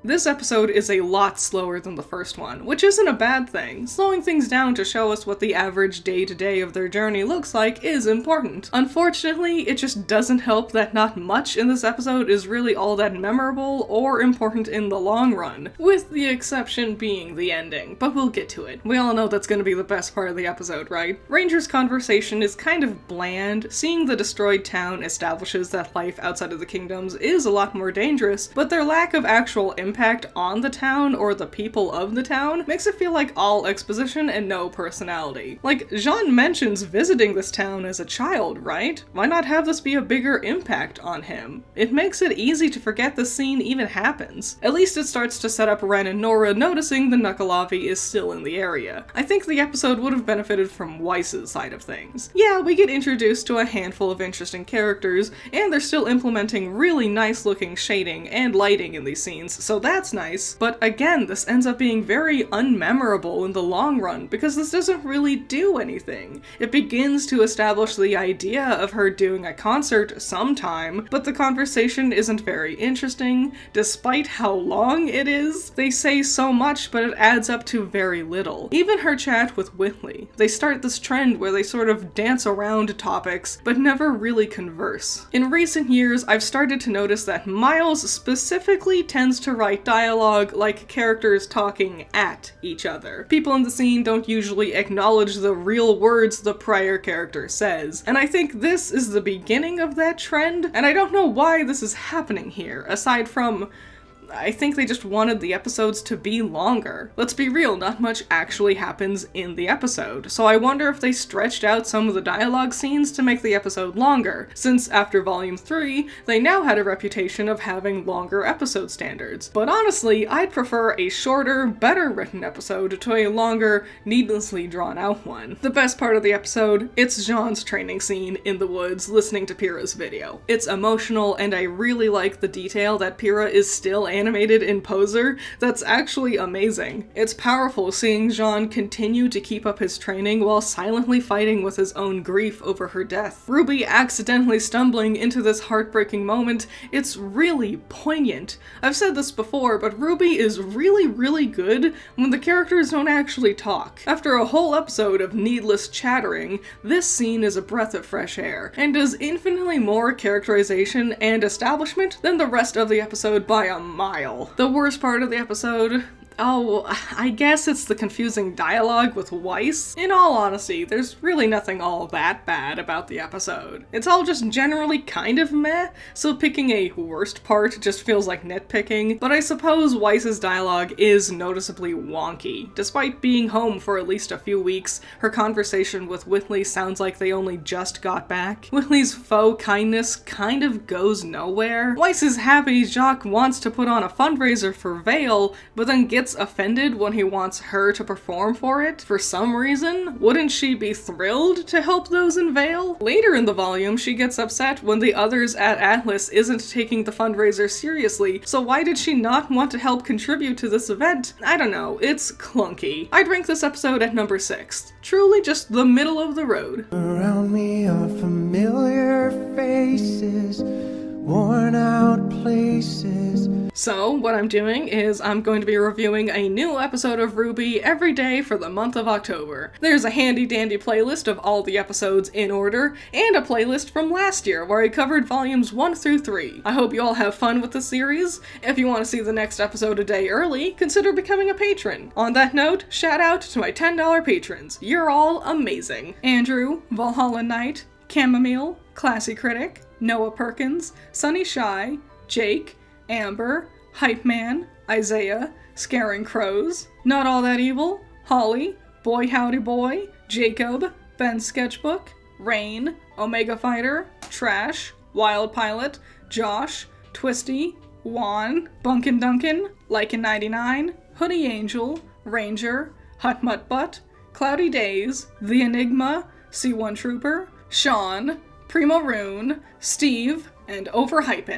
This episode is a lot slower than the first one, which isn't a bad thing. Slowing things down to show us what the average day-to-day of their journey looks like is important. Unfortunately, it just doesn't help that not much in this episode is really all that memorable or important in the long run, with the exception being the ending, but we'll get to it. We all know that's gonna be the best part of the episode, right? Ranger's conversation is kind of bland. Seeing the destroyed town establishes that life outside of the kingdoms is a lot more dangerous, but their lack of actual impact on the town or the people of the town makes it feel like all exposition and no personality. Like, Jaune mentions visiting this town as a child, right? Why not have this be a bigger impact on him? It makes it easy to forget the scene even happens. At least it starts to set up Ren and Nora noticing the Knuckleavi is still in the area. I think the episode would have benefited from Weiss's side of things. Yeah, we get introduced to a handful of interesting characters, and they're still implementing really nice looking shading and lighting in these scenes, so that's nice. But again, this ends up being very unmemorable in the long run because this doesn't really do anything. It begins to establish the idea of her doing a concert sometime, but the conversation isn't very interesting, despite how long it is. They say so much, but it adds up to very little. Even her chat with Whitley. They start this trend where they sort of dance around topics, but never really converse. In recent years, I've started to notice that Miles specifically tends to write dialogue like characters talking at each other. People in the scene don't usually acknowledge the real words the prior character says, and I think this is the beginning of that trend, and I don't know why this is happening here, aside from I think they just wanted the episodes to be longer. Let's be real, not much actually happens in the episode, so I wonder if they stretched out some of the dialogue scenes to make the episode longer, since after Volume 3, they now had a reputation of having longer episode standards. But honestly, I'd prefer a shorter, better written episode to a longer, needlessly drawn out one. The best part of the episode, it's Jaune's training scene in the woods listening to Pyrrha's video. It's emotional, and I really like the detail that Pyrrha is still animated in Poser. That's actually amazing. It's powerful seeing Jaune continue to keep up his training while silently fighting with his own grief over her death. RWBY accidentally stumbling into this heartbreaking moment, it's really poignant. I've said this before, but RWBY is really good when the characters don't actually talk. After a whole episode of needless chattering, this scene is a breath of fresh air, and does infinitely more characterization and establishment than the rest of the episode by a mile. The worst part of the episode? Oh, I guess it's the confusing dialogue with Weiss. In all honesty, there's really nothing all that bad about the episode. It's all just generally kind of meh, so picking a worst part just feels like nitpicking, but I suppose Weiss's dialogue is noticeably wonky. Despite being home for at least a few weeks, her conversation with Whitley sounds like they only just got back. Whitley's faux kindness kind of goes nowhere. Weiss is happy Jacques wants to put on a fundraiser for Vale, but then gets offended when he wants her to perform for it for some reason. Wouldn't she be thrilled to help those in Vale? Later in the volume, she gets upset when the others at Atlas isn't taking the fundraiser seriously, so why did she not want to help contribute to this event? I don't know, it's clunky. I'd rank this episode at number 6. Truly just the middle of the road. Around me are familiar faces, worn out places. So what I'm doing is I'm going to be reviewing a new episode of RWBY every day for the month of October. There's a handy dandy playlist of all the episodes in order, and a playlist from last year where I covered volumes 1 through 3. I hope you all have fun with the series. If you want to see the next episode a day early, consider becoming a patron. On that note, shout out to my $10 patrons. You're all amazing. Andrew, Valhalla Knight, Chamomile, Classy Critic, Noah Perkins, Sunny Shy, Jake, Amber, Hype Man, Isaiah, Scaring Crows, Not All That Evil, Holly, Boy Howdy Boy, Jacob, Ben Sketchbook, Rain, Omega Fighter, Trash, Wild Pilot, Josh, Twisty, Juan, Bunkin Duncan, Lycan99, Hoodie Angel, Ranger, Hut Mutt Butt, Cloudy Days, The Enigma, C1 Trooper, Sean, Primo Rune, Steve, and Overhypen.